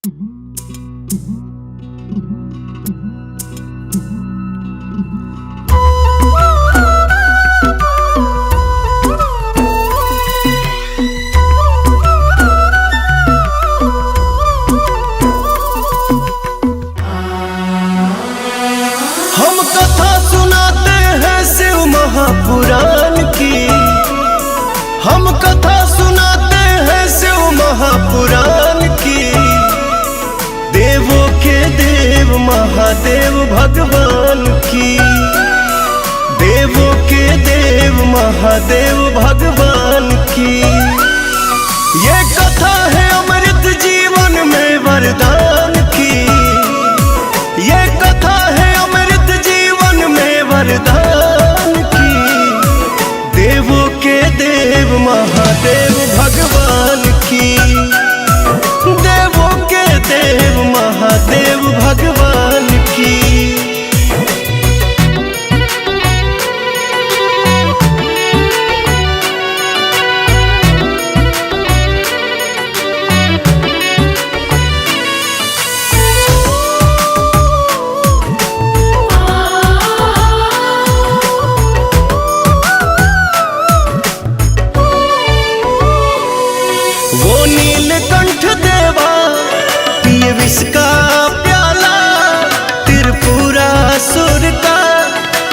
हम कथा सुनाते हैं शिव महापुराण की। हम कथा सुनाते हैं शिव महापुराण की। देवों के देव महादेव भगवान की। देवों के देव महादेव भगवान की। ये कथा है अमृत जीवन में वरदान की। ये कथा है अमृत जीवन में वरदान की। देवों के देव महादेव भगवान की। देवों के देव महादेव भगवान की। वो नीलकंठ देवा पिए विष का प्याला। त्रिपुरासुर का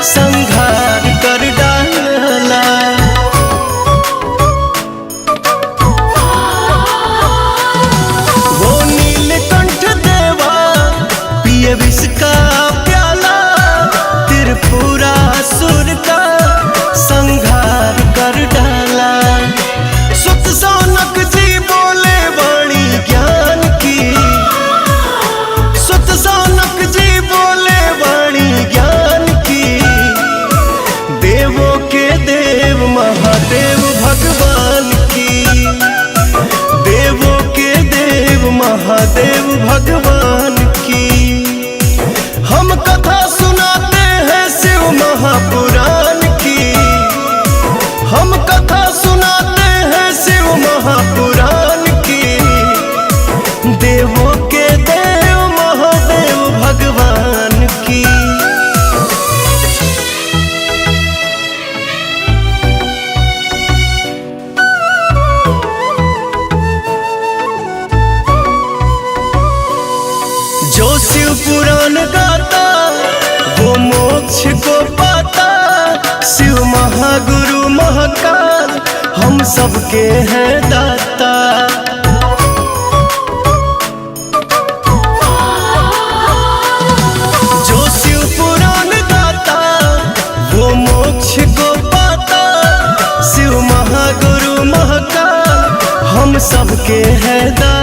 संहार कर डाला। वो नीलकंठ देवा पिए विष का प्याला। त्रिपुरासुर का संहार कर डाला। सुत सौनक जी बोले वाणी ज्ञान की। सुत सौनक जी बोले वाणी ज्ञान की। देवों के देव महादेव भगवान की। देवों के देव महादेव भगवान की। हम कथा सुनाते हैं शिव महापुराण की। हम कथा सुनाते हैं शिव महापुराण की। देवों के देव महादेव भगवान की। जो शिव पुराण गाता वो मोक्ष को पाता। शिव महागुरु महाकाल हम सबके हैं दाता। जो शिव पुराण गाता वो मोक्ष को पाता। शिव महागुरु महाकाल हम सबके हैं दाता।